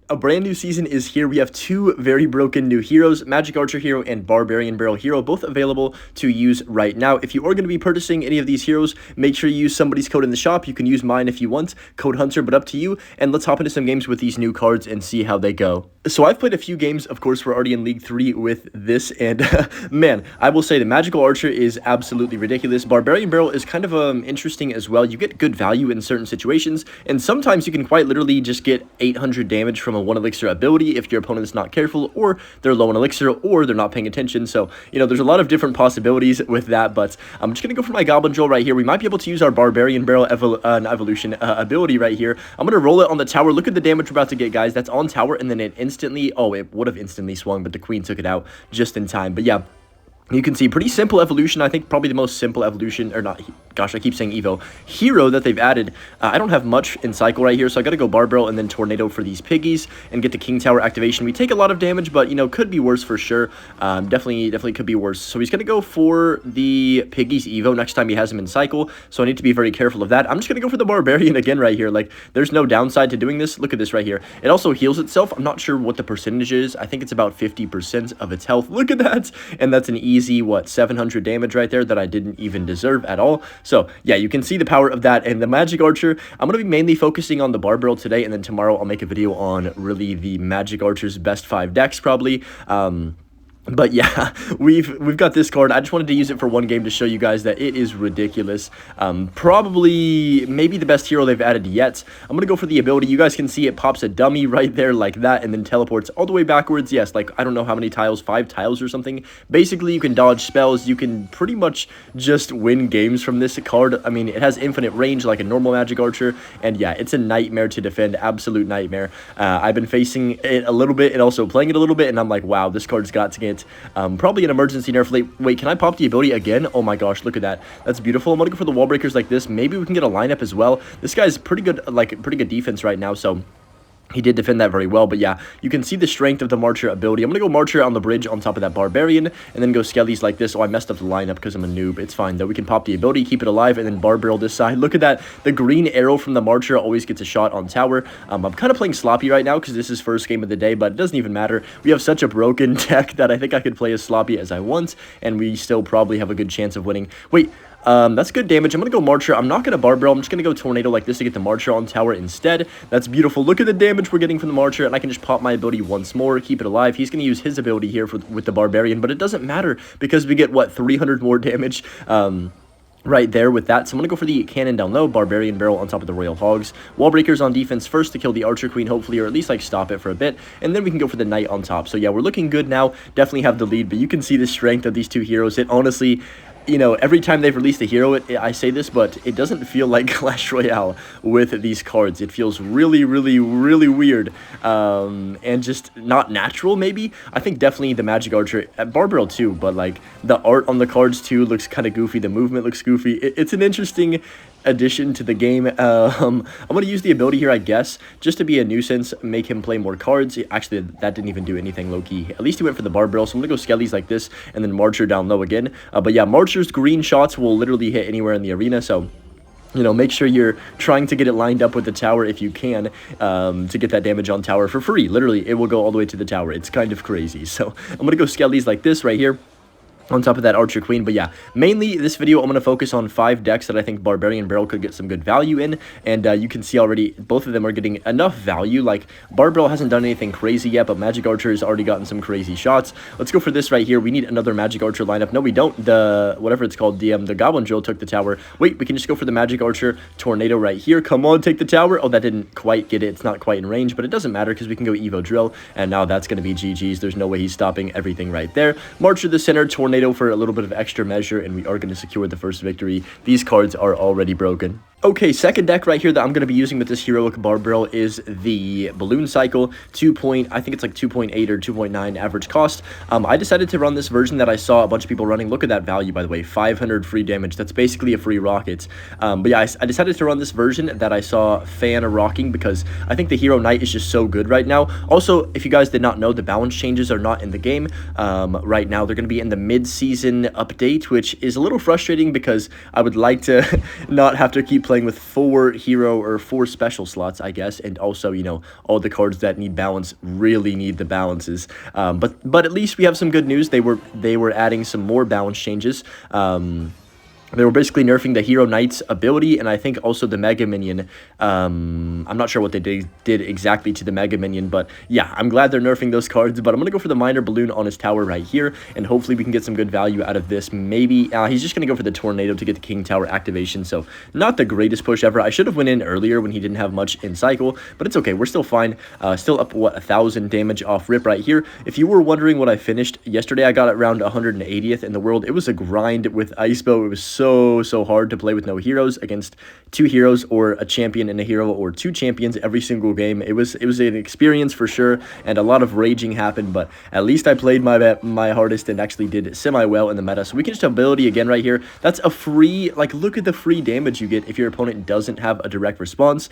A brand new season is here. We have two very broken new heroes, Magic Archer Hero and Barbarian Barrel Hero, both available to use right now. If you are going to be purchasing any of these heroes, make sure you use somebody's code in the shop. You can use mine if you want, code Hunter, but up to you. And let's hop into some games with these new cards and see how they go. So I've played a few games. Of course, we're already in League 3 with this, and man, I will say the Magical Archer is absolutely ridiculous. Barbarian Barrel is kind of interesting as well. You get good value in certain situations, and sometimes you can quite literally just get 800 damage from a 1 elixir ability if your opponent's not careful, or they're low on elixir, or they're not paying attention. So, you know, there's a lot of different possibilities with that, but I'm just going to go for my Goblin Drill right here. We might be able to use our Barbarian Barrel evolution ability right here. I'm going to roll it on the tower. Look at the damage we're about to get, guys. That's on tower, and then it instantly, oh, it would have instantly swung, but the queen took it out just in time. But yeah, you can see pretty simple evolution. I think probably the most simple evolution, or not, gosh, I keep saying Evo, hero that they've added. I don't have much in cycle right here, so I got to go Barbarrel and then Tornado for these piggies and get the King Tower activation. We take a lot of damage, but, you know, could be worse for sure. Definitely could be worse. So he's going to go for the piggies Evo next time he has him in cycle, so I need to be very careful of that. I'm just going to go for the Barbarian again right here. Like, there's no downside to doing this. Look at this right here. It also heals itself. I'm not sure what the percentage is. I think it's about 50% of its health. Look at that. And that's an easy, what, 700 damage right there that I didn't even deserve at all. So yeah, you can see the power of that. And the Magic Archer, I'm going to be mainly focusing on the Barbarrel today, and then tomorrow I'll make a video on really the Magic Archer's best 5 decks probably. But yeah, we've got this card. I just wanted to use it for one game to show you guys that it is ridiculous. Probably maybe the best hero they've added yet. I'm gonna go for the ability. You guys can see it pops a dummy right there like that, and then teleports all the way backwards. Yes, like I don't know how many tiles, 5 tiles or something. Basically, you can dodge spells. You can pretty much just win games from this card. I mean, it has infinite range like a normal Magic Archer, and yeah, it's a nightmare to defend. Absolute nightmare. I've been facing it a little bit and also playing it a little bit, and I'm like, wow, this card's got to get probably an emergency nerf. Wait, can I pop the ability again? Oh my gosh, look at that. That's beautiful. I'm gonna go for the wall breakers like this. Maybe we can get a lineup as well. This guy's pretty good, like pretty good defense right now, so he did defend that very well. But yeah, you can see the strength of the Marcher ability. I'm going to go Marcher on the bridge on top of that Barbarian, and then go Skellies like this. Oh, I messed up the lineup because I'm a noob. It's fine, though. We can pop the ability, keep it alive, and then Barbarrel this side. Look at that. The green arrow from the Marcher always gets a shot on tower. I'm kind of playing sloppy right now because this is first game of the day, but it doesn't even matter. We have such a broken deck that I think I could play as sloppy as I want, and we still probably have a good chance of winning. Wait, that's good damage. I'm going to go Marcher. I'm not going to Barbarrel. I'm just going to go Tornado like this to get the Marcher on tower instead. That's beautiful. Look at the damage we're getting from the Marcher, and I can just pop my ability once more, keep it alive. He's going to use his ability here with the Barbarian, but it doesn't matter because we get, what, 300 more damage? Right there with that. So I'm going to go for the Cannon down low, Barbarian Barrel on top of the Royal Hogs. Wall Breakers on defense first to kill the Archer Queen, hopefully, or at least, like, stop it for a bit. And then we can go for the Knight on top. So, yeah, we're looking good now. Definitely have the lead, but you can see the strength of these two heroes. It honestly, you know, every time they've released a hero, I say this, but it doesn't feel like Clash Royale with these cards. It feels really, really, really weird, and just not natural, maybe. I think definitely the Magic Archer, Barbarrel too, but, like, the art on the cards, too, looks kind of goofy. The movement looks goofy. It's an interesting addition to the game. I'm going to use the ability here, I guess, just to be a nuisance, make him play more cards. Actually, that didn't even do anything low-key. At least he went for the Barbarrel, so I'm going to go Skellies like this, and then Marcher down low again. But yeah, Marcher's green shots will literally hit anywhere in the arena, so you know, make sure you're trying to get it lined up with the tower if you can, to get that damage on tower for free. Literally, it will go all the way to the tower. It's kind of crazy. So I'm going to go Skellies like this right here on top of that Archer Queen. But yeah, mainly this video I'm going to focus on 5 decks that I think Barbarian Barrel could get some good value in, and you can see already both of them are getting enough value. Like, Barbarrel hasn't done anything crazy yet, but Magic Archer has already gotten some crazy shots. Let's go for this right here. We need another Magic Archer lineup. No, we don't. The, whatever it's called, the Goblin Drill took the tower. Wait, we can just go for the Magic Archer Tornado right here. Come on, take the tower. Oh, that didn't quite get it. It's not quite in range, but it doesn't matter because we can go Evo Drill, and now that's going to be GG's. There's no way he's stopping everything right there. Marcher the center, Tornado for a little bit of extra measure, and we are going to secure the first victory. These cards are already broken. Okay, second deck right here that I'm going to be using with this heroic Barbarrel is the Balloon Cycle, I think it's like 2.8 or 2.9 average cost. I decided to run this version that I saw a bunch of people running. Look at that value, by the way, 500 free damage. That's basically a free rocket. But yeah, I decided to run this version that I saw fan rocking because I think the Hero Knight is just so good right now. Also, if you guys did not know, the balance changes are not in the game right now. They're going to be in the mid-season update, which is a little frustrating because I would like to not have to keep playing playing with 4 hero or 4 special slots, I guess, and also, you know, all the cards that need balance really need the balances. But at least we have some good news. They were adding some more balance changes. They were basically nerfing the Hero Knight's ability, and I think also the Mega Minion. I'm not sure what they did exactly to the Mega Minion, but yeah, I'm glad they're nerfing those cards. But I'm going to go for the Miner Balloon on his tower right here, and hopefully we can get some good value out of this. Maybe he's just going to go for the Tornado to get the King Tower activation, so not the greatest push ever. I should have went in earlier when he didn't have much in cycle, but it's okay. We're still fine. Still up, what, 1,000 damage off rip right here. If you were wondering what I finished yesterday, I got it around 180th in the world. It was a grind with Icebo. It was so hard to play with no heroes against 2 heroes or a champion and a hero or 2 champions every single game. It was an experience for sure, and a lot of raging happened, but at least I played my hardest and actually did semi well in the meta. So we can just ability again right here. That's a free, like, look at the free damage you get if your opponent doesn't have a direct response.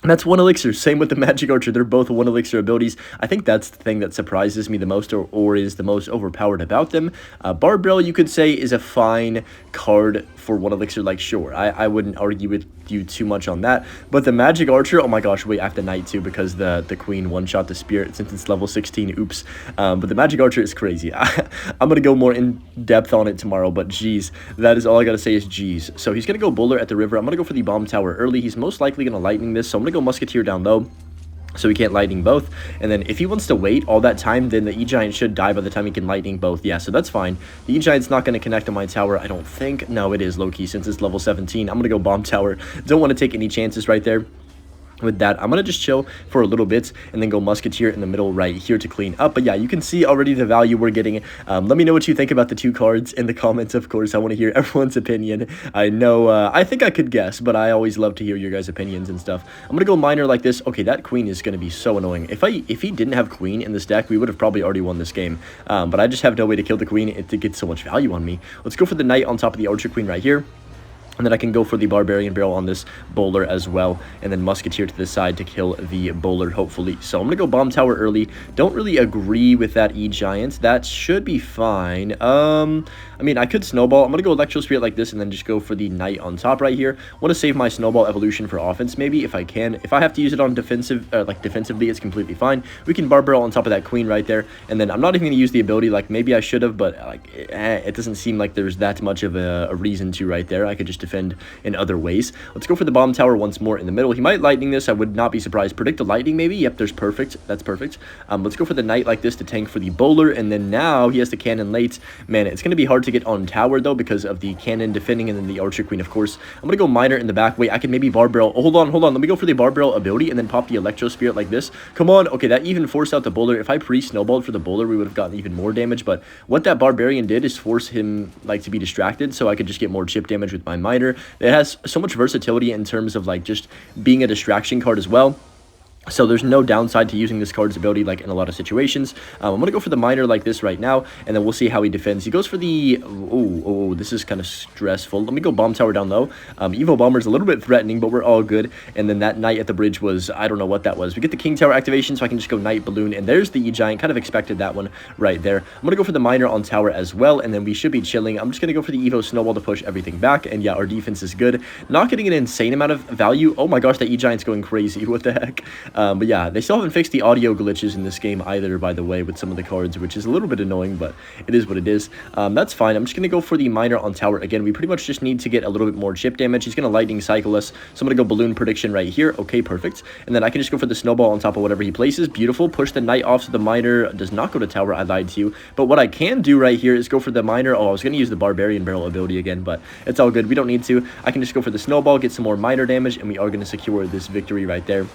And that's 1 elixir. Same with the Magic Archer. They're both 1 elixir abilities. I think that's the thing that surprises me the most, or is the most overpowered about them. Barbarella, you could say, is a fine card for 1 elixir. Like, sure, I wouldn't argue with you too much on that. But the Magic Archer, oh my gosh, wait, I have to Knight too because the Queen one-shot the Spirit since it's level 16. Oops. But the Magic Archer is crazy. I'm going to go more in depth on it tomorrow, but geez, that is all I got to say is geez. So he's going to go Bowler at the river. I'm going to go for the Bomb Tower early. He's most likely going to Lightning this, so I'm going to go Musketeer down low, so he can't Lightning both. And then if he wants to wait all that time, then the E-Giant should die by the time he can Lightning both. Yeah, so that's fine. The E-Giant's not going to connect to my tower, I don't think. No, it is low-key since it's level 17. I'm going to go Bomb Tower. Don't want to take any chances right there. With that, I'm going to just chill for a little bit and then go Musketeer in the middle right here to clean up. But yeah, you can see already the value we're getting. Let me know what you think about the 2 cards in the comments, of course. I want to hear everyone's opinion. I know, I think I could guess, but I always love to hear your guys' opinions and stuff. I'm going to go Miner like this. Okay, that Queen is going to be so annoying. If he didn't have Queen in this deck, we would have probably already won this game. But I just have no way to kill the Queen. It gets so much value on me. Let's go for the Knight on top of the Archer Queen right here. And then I can go for the Barbarian Barrel on this Bowler as well. And then Musketeer to the side to kill the Bowler, hopefully. So I'm going to go Bomb Tower early. Don't really agree with that E-Giant. That should be fine. I mean, I could Snowball. I'm going to go Electro Spirit like this and then just go for the Knight on top right here. Want to save my Snowball evolution for offense, maybe, if I can. If I have to use it on defensively, it's completely fine. We can Bar Barrel on top of that Queen right there. And then I'm not even going to use the ability. Like, maybe I should have, but like, it doesn't seem like there's that much of a reason to right there. I could just defend in other ways. Let's go for the Bomb Tower once more in the middle. He might Lightning this. I would not be surprised. Predict a Lightning maybe. Yep, there's perfect. That's perfect. Let's go for the Knight like this to tank for the Bowler. And then now he has the Cannon late. Man, it's going to be hard to get on tower though because of the Cannon defending and then the Archer Queen, of course. I'm going to go Miner in the back. Wait, I can maybe Bar Barrel. Oh, hold on. Let me go for the Bar Barrel ability and then pop the Electro Spirit like this. Come on. Okay, that even forced out the Bowler. If I pre-snowballed for the Bowler, we would have gotten even more damage. But what that Barbarian did is force him like to be distracted so I could just get more chip damage with my Miner. It has so much versatility in terms of like just being a distraction card as well. So there's no downside to using this card's ability like in a lot of situations. I'm going to go for the Miner like this right now, and then we'll see how he defends. He goes for the... Oh, this is kind of stressful. Let me go Bomb Tower down low. Evo Bomber's a little bit threatening, but we're all good. And then that Knight at the bridge was... I don't know what that was. We get the King Tower activation, so I can just go Knight Balloon, and there's the E-Giant. Kind of expected that one right there. I'm going to go for the Miner on tower as well, and then we should be chilling. I'm just going to go for the Evo Snowball to push everything back, and yeah, our defense is good. Not getting an insane amount of value. Oh my gosh, that E-Giant's going crazy. What the heck? But yeah, they still haven't fixed the audio glitches in this game either, by the way, with some of the cards, which is a little bit annoying, but it is what it is. That's fine. I'm just going to go for the Miner on tower. Again, we pretty much just need to get a little bit more chip damage. He's going to Lightning Cycle us, so I'm going to go Balloon Prediction right here. Okay, perfect. And then I can just go for the Snowball on top of whatever he places. Beautiful. Push the Knight off so the Miner does not go to tower. I lied to you. But what I can do right here is go for the Miner. Oh, I was going to use the Barbarian Barrel ability again, but it's all good. We don't need to. I can just go for the Snowball, get some more Miner damage, and we are going to secure this victory right there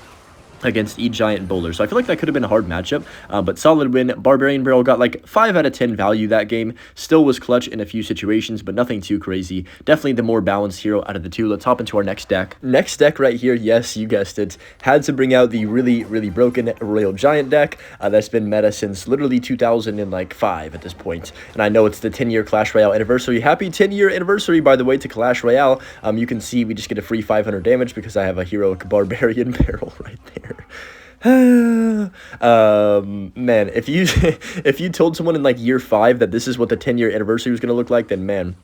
against E-Giant and Bowler. So I feel like that could have been a hard matchup, but solid win. Barbarian Barrel got like 5 out of 10 value that game. Still was clutch in a few situations, but nothing too crazy. Definitely the more balanced hero out of the two. Let's hop into our next deck. Next deck right here, yes, you guessed it. Had to bring out the really broken Royal Giant deck that's been meta since literally 2005 at this point. And I know it's the 10-year Clash Royale anniversary. Happy 10-year anniversary, by the way, to Clash Royale. You can see we just get a free 500 damage because I have a heroic Barbarian Barrel right there. Man, if you told someone in like year 5 that this is what the 10-year anniversary was going to look like, then man,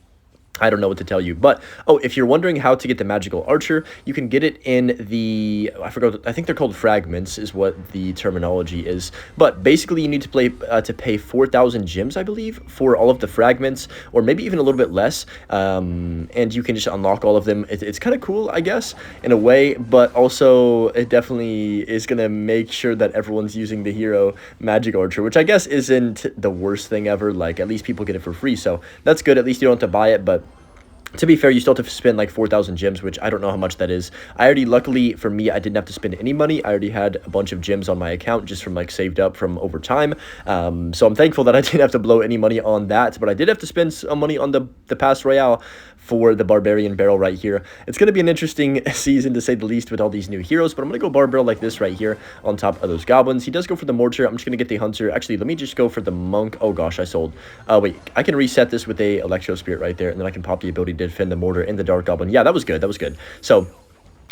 I don't know what to tell you. But, oh, if you're wondering how to get the Magical Archer, you can get it in the, I forgot, I think they're called fragments is what the terminology is. But basically, you need to pay 4,000 gems, I believe, for all of the fragments, or maybe even a little bit less. And you can just unlock all of them. It's kind of cool, I guess, in a way, but also it definitely is going to make sure that everyone's using the hero Magic Archer, which I guess isn't the worst thing ever. Like, at least people get it for free, so that's good. At least you don't have to buy it, but to be fair, you still have to spend like 4,000 gems, which I don't know how much that is. I already, luckily for me, I didn't have to spend any money. I already had a bunch of gems on my account just from like saved up from over time. So I'm thankful that I didn't have to blow any money on that, but I did have to spend some money on the Pass Royale for the Barbarian Barrel right here. It's going to be an interesting season, to say the least, with all these new heroes, but I'm going to go Bar Barrel like this right here on top of those goblins. He does go for the Mortar. I'm just going to get the Hunter. Actually, let me just go for the Monk. Oh, gosh, I sold. Wait, I can reset this with a Electro Spirit right there, and then I can pop the ability to defend the Mortar and the Dark Goblin. Yeah, that was good. That was good. So,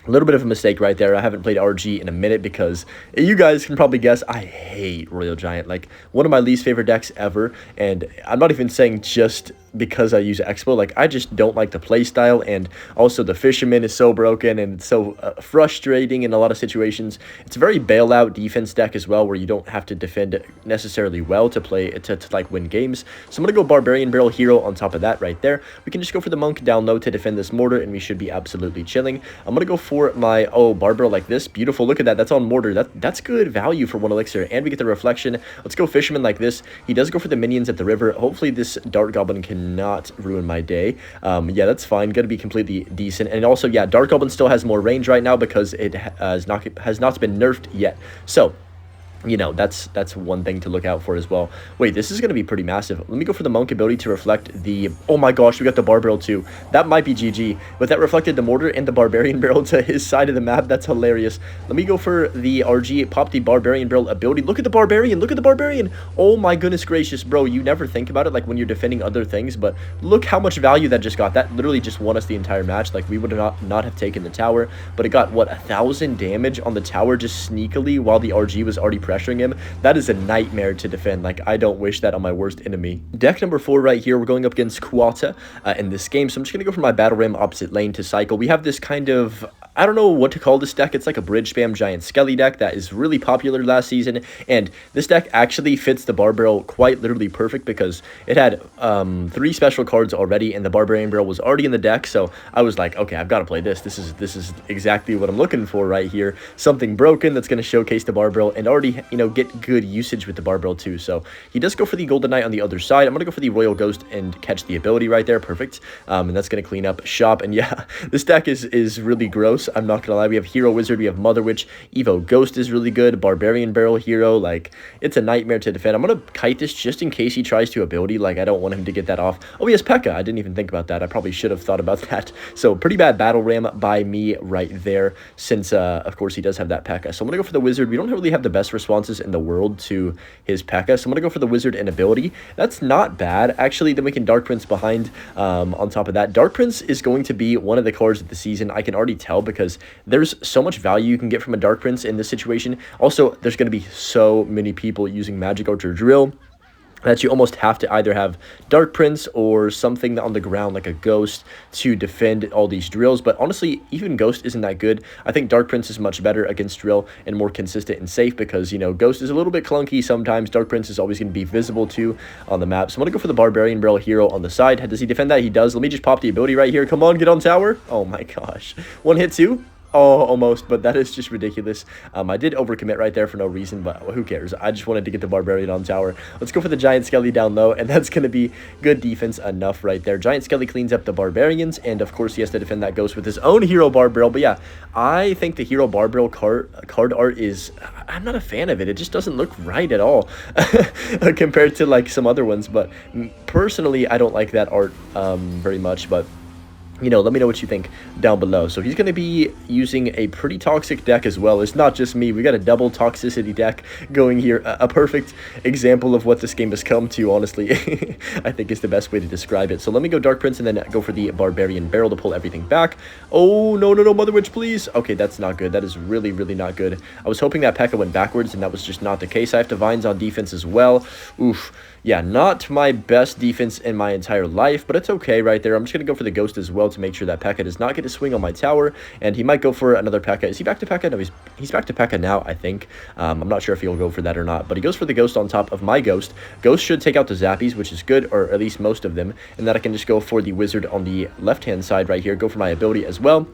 a little bit of a mistake right there. I haven't played RG in a minute because you guys can probably guess I hate Royal Giant. Like, one of my least favorite decks ever, and I'm not even saying just because I use Expo. Like, I just don't like the play style, and also the Fisherman is so broken and it's so frustrating in a lot of situations. It's a very bailout defense deck as well, where you don't have to defend necessarily well to play to like win games. So I'm gonna go Barbarian Barrel Hero on top of that right there. We can just go for the Monk down low to defend this Mortar, and we should be absolutely chilling. I'm gonna go for my Bar Barrel like this. Beautiful. Look at that. That's on Mortar. That's good value for 1 elixir, and we get the reflection. Let's go Fisherman like this. He does go for the minions at the river. Hopefully this Dark Goblin can not ruin my day. Yeah, that's fine. Gonna be completely decent. And also, yeah, Dark Goblin still has more range right now because it has not been nerfed yet. So, you know, that's one thing to look out for as well. Wait, this is going to be pretty massive. Let me go for the Monk ability to reflect the... Oh my gosh, we got the Bar Barrel too. That might be GG. But that reflected the Mortar and the Barbarian Barrel to his side of the map. That's hilarious. Let me go for the RG, pop the Barbarian Barrel ability. Look at the Barbarian. Look at the Barbarian. Oh my goodness gracious, bro. You never think about it like when you're defending other things, but look how much value that just got. That literally just won us the entire match. Like, we would not have taken the tower, but it got, what, 1,000 damage on the tower just sneakily while the RG was already pressuring him. That is a nightmare to defend. Like, I don't wish that on my worst enemy. Deck number 4 right here. We're going up against Quata in this game. So I'm just going to go for my Battle Ram opposite lane to cycle. We have this kind of... I don't know what to call this deck. It's like a bridge spam giant skelly deck that is really popular last season, and this deck actually fits the Bar Barrel quite literally perfect because it had 3 special cards already, and the Barbarian Barrel was already in the deck. So I was like, okay, I've got to play this. This is exactly what I'm looking for right here. Something broken that's going to showcase the Bar Barrel and already, you know, get good usage with the Bar Barrel too. So he does go for the Golden Knight on the other side. I'm going to go for the Royal Ghost and catch the ability right there. Perfect. And that's going to clean up shop. And yeah, this deck is really gross. I'm not gonna lie. We have Hero Wizard, we have Mother Witch, Evo Ghost is really good, Barbarian Barrel Hero, like, it's a nightmare to defend. I'm gonna kite this just in case he tries to ability. Like, I don't want him to get that off. Oh, he has P.E.K.K.A. I didn't even think about that. I probably should have thought about that. So pretty bad battle ram by me right there, since of course he does have that P.E.K.K.A. So I'm gonna go for the Wizard. We don't really have the best responses in the world to his P.E.K.K.A. So I'm gonna go for the Wizard and ability. That's not bad actually. Then we can Dark Prince behind. On top of that, Dark Prince is going to be one of the cards of the season. I can already tell because there's so much value you can get from a Dark Prince in this situation. Also, there's going to be so many people using Magic Archer Drill that you almost have to either have Dark Prince or something on the ground like a Ghost to defend all these drills. But honestly, even Ghost isn't that good. I think Dark Prince is much better against drill and more consistent and safe because, you know, Ghost is a little bit clunky sometimes. Dark Prince is always going to be visible too on the map. So I'm going to go for the Barbarian Barrel Hero on the side. Does he defend that? He does. Let me just pop the ability right here. Come on, get on tower. Oh my gosh. One hit too. Oh, almost, but that is just ridiculous. I did overcommit right there for no reason, but who cares? I just wanted to get the Barbarian on tower. Let's go for the Giant Skelly down low, and that's going to be good defense enough right there. Giant Skelly cleans up the Barbarians, and of course he has to defend that Ghost with his own Hero Bar Barrel. But yeah, I think the Hero Bar Barrel card art is... I'm not a fan of it. It just doesn't look right at all compared to like some other ones. But personally, I don't like that art very much, but... you know, let me know what you think down below. So he's going to be using a pretty toxic deck as well. It's not just me. We got a double toxicity deck going here. A perfect example of what this game has come to, honestly. I think is the best way to describe it. So let me go Dark Prince and then go for the Barbarian Barrel to pull everything back. Oh, no, no, no, Mother Witch, please. Okay, that's not good. That is really, really not good. I was hoping that P.E.K.K.A. went backwards, and that was just not the case. I have to Vines on defense as well. Oof. Yeah, not my best defense in my entire life, but it's okay right there. I'm just going to go for the Ghost as well to make sure that P.E.K.K.A does not get to swing on my tower, and he might go for another P.E.K.K.A. Is he back to P.E.K.K.A? No, he's back to P.E.K.K.A now, I think. I'm not sure if he'll go for that or not, but he goes for the Ghost on top of my Ghost. Ghost should take out the Zappies, which is good, or at least most of them, and then I can just go for the Wizard on the left-hand side right here, go for my ability as well.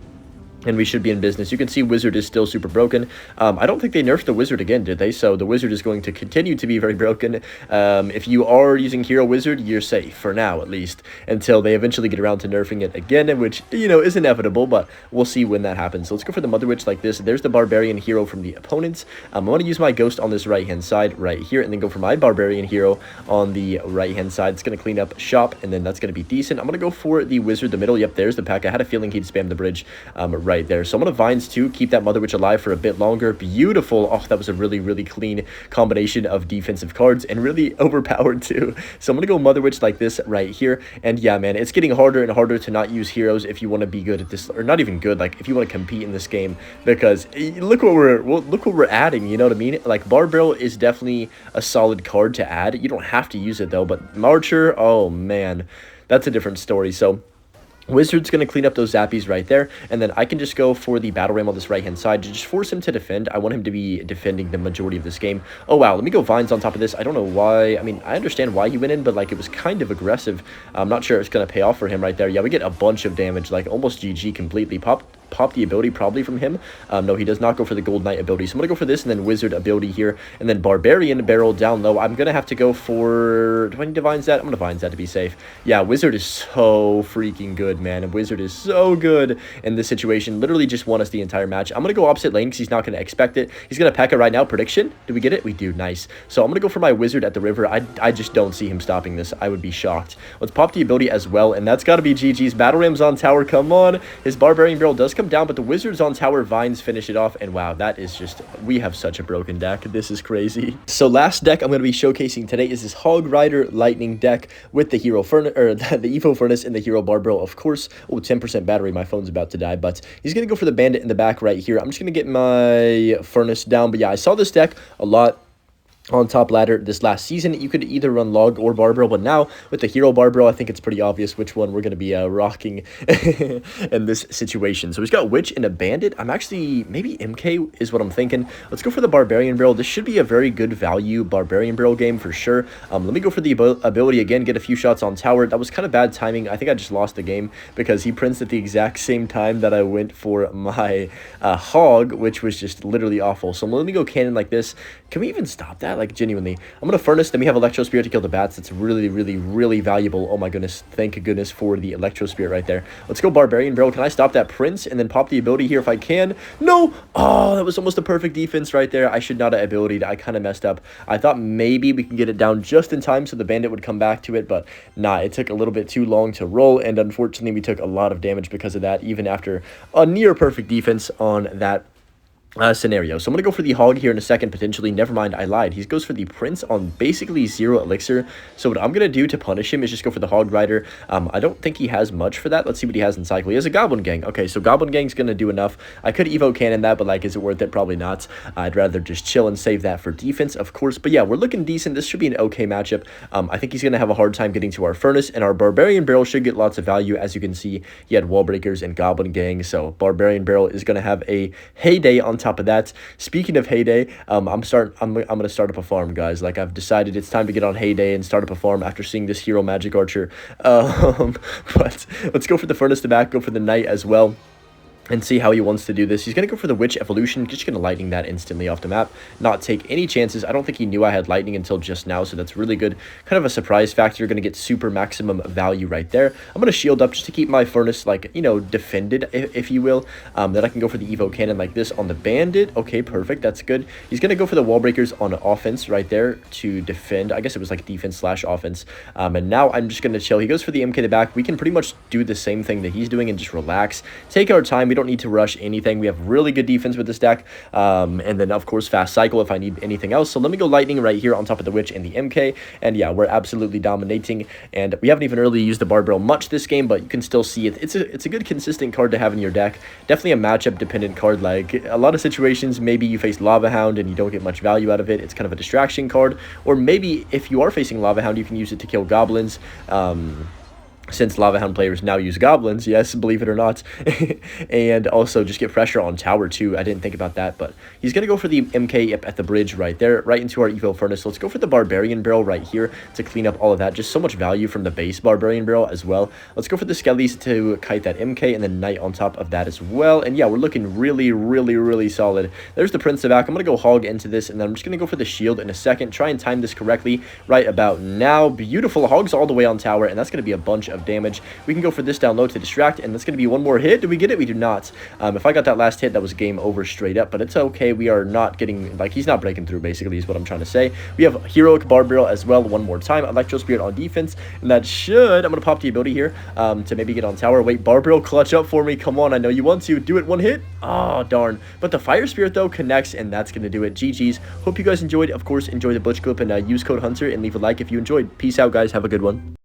And we should be in business. You can see Wizard is still super broken. I don't think they nerfed the Wizard again, did they? So the Wizard is going to continue to be very broken. If you are using Hero Wizard, you're safe, for now at least, until they eventually get around to nerfing it again, which, you know, is inevitable, but we'll see when that happens. So let's go for the Mother Witch like this. There's the Barbarian Hero from the opponents. I'm going to use my Ghost on this right-hand side right here, and then go for my Barbarian Hero on the right-hand side. It's going to clean up shop, and then that's going to be decent. I'm going to go for the Wizard, the middle. Yep, there's the pack. I had a feeling he'd spam the bridge right there. So I'm going to Vines too, keep that Mother Witch alive for a bit longer. Beautiful. Oh, that was a really, really clean combination of defensive cards and really overpowered too. So I'm going to go Mother Witch like this right here. And yeah, man, it's getting harder and harder to not use heroes if you want to be good at this, or not even good, like if you want to compete in this game, because look what we're adding, you know what I mean? Like Barbarrel is definitely a solid card to add. You don't have to use it though, but Marcher, oh man, that's a different story. So Wizard's going to clean up those Zappies right there, and then I can just go for the Battle Ram on this right-hand side to just force him to defend. I want him to be defending the majority of this game. Oh, wow, let me go Vines on top of this. I don't know why. I mean, I understand why he went in, but, like, it was kind of aggressive. I'm not sure it's going to pay off for him right there. Yeah, we get a bunch of damage, like, almost GG completely. Pop the ability probably from him. No, he does not go for the Gold Knight ability, so I'm going to go for this, and then Wizard ability here, and then Barbarian barrel down low. I'm going to have to go for... Do I need to Vines that? I'm going to Vines that to be safe. Yeah, Wizard is so freaking good, man, and Wizard is so good in this situation. Literally just won us the entire match. I'm going to go opposite lane because he's not going to expect it. He's going to P.E.K.K.A right now. Prediction? Did we get it? We do. Nice. So I'm going to go for my Wizard at the river. I just don't see him stopping this. I would be shocked. Let's pop the ability as well, and that's got to be GG's. Battle Ram's on tower. Come on. His Barbarian barrel does come down, but the Wizard's on tower. Vines finish it off, and wow, that is just... We have such a broken deck. This is crazy. So last deck I'm going to be showcasing today is this Hog Rider Lightning deck with the Hero Furnace, or the Evo Furnace and the Hero Barbarrel, of course. Oh, 10% battery. My phone's about to die, but he's going to go for the Bandit in the back right here. I'm just going to get my Furnace down, but yeah, I saw this deck a lot on top ladder this last season. You could either run Log or Barbarrel, but now with the Hero Barbarrel, I think it's pretty obvious which one we're going to be rocking in this situation. So he's got Witch and a Bandit. I'm actually, maybe MK is what I'm thinking. Let's go for the Barbarian Barrel. This should be a very good value Barbarian Barrel game for sure. Let me go for the ability again, get a few shots on tower. That was kind of bad timing. I think I just lost the game because he prints at the exact same time that I went for my Hog, which was just literally awful. So let me go Cannon like this. Can we even stop that? Like, genuinely. I'm going to Furnace, then we have Electro Spirit to kill the bats. That's really, really, really valuable. Oh my goodness. Thank goodness for the Electro Spirit right there. Let's go Barbarian Barrel. Can I stop that Prince and then pop the ability here if I can? No! Oh, that was almost a perfect defense right there. I should not have ability. I kind of messed up. I thought maybe we can get it down just in time so the Bandit would come back to it, but nah, it took a little bit too long to roll, and unfortunately we took a lot of damage because of that, even after a near perfect defense on that scenario. So I'm going to go for the Hog here in a second, potentially. Never mind, I lied. He goes for the Prince on basically 0 elixir. So what I'm going to do to punish him is just go for the Hog Rider. I don't think he has much for that. Let's see what he has in cycle. He has a Goblin Gang. Okay, so Goblin Gang's going to do enough. I could Evo Cannon that, but like, is it worth it? Probably not. I'd rather just chill and save that for defense, of course. But yeah, we're looking decent. This should be an okay matchup. I think he's going to have a hard time getting to our Furnace, and our Barbarian Barrel should get lots of value. As you can see, he had Wall Breakers and Goblin Gang, so Barbarian Barrel is going to have a heyday on top of that. Speaking of heyday, I'm gonna start up a farm, guys. Like, I've decided it's time to get on heyday and start up a farm after seeing this Hero Magic Archer. But let's go for the Furnace to back, go for the Knight as well, and see how he wants to do this. He's going to go for the Witch Evolution, just going to Lightning that instantly off the map, not take any chances. I don't think he knew I had Lightning until just now, so that's really good. Kind of a surprise factor. You're going to get super maximum value right there. I'm going to shield up just to keep my Furnace, like, you know, defended, if you will. Then I can go for the Evo Cannon like this on the Bandit. Okay, perfect. That's good. He's going to go for the Wall Breakers on offense right there to defend. I guess it was like defense / offense. And now I'm just going to chill. He goes for the MK to back. We can pretty much do the same thing that he's doing and just relax. Take our time. We we don't need to rush anything. We have really good defense with this deck, and then of course fast cycle if I need anything else. So let me go lightning right here on top of the witch and the MK, and yeah, we're absolutely dominating. And we haven't even really used the Barbell much this game, but you can still see it. It's a good consistent card to have in your deck. Definitely a matchup dependent card. Like a lot of situations, maybe you face Lava Hound and you don't get much value out of it. It's kind of a distraction card, or maybe if you are facing Lava Hound, you can use it to kill goblins. Since Lava Hound players now use goblins, yes, believe it or not, and also just get pressure on tower too. I didn't think about that, but he's going to go for the MK at the bridge right there, right into our Evo Furnace. Let's go for the Barbarian Barrel right here to clean up all of that. Just so much value from the base Barbarian Barrel as well. Let's go for the Skellies to kite that MK and then Knight on top of that as well. And yeah, we're looking really solid. There's the Prince of Ak. I'm going to go hog into this, and then I'm just going to go for the shield in a second. Try and time this correctly right about now. Beautiful. Hogs all the way on tower, and that's going to be a bunch of damage. We can go for this down low to distract, and that's going to be one more hit. Do we get it? We do not. If I got that last hit, that was game over straight up, but it's okay. We are not getting, like, he's not breaking through, basically, is what I'm trying to say. We have Heroic Barbarrel as well one more time. Electro Spirit on defense, and that should, I'm going to pop the ability here to maybe get on tower. Wait, Barbarrel, clutch up for me. Come on, I know you want to. Do it, one hit. Oh, darn. But the Fire Spirit, though, connects, and that's going to do it. GG's. Hope you guys enjoyed. Of course, enjoy the Butch clip, and use code Hunter, and leave a like if you enjoyed. Peace out, guys. Have a good one.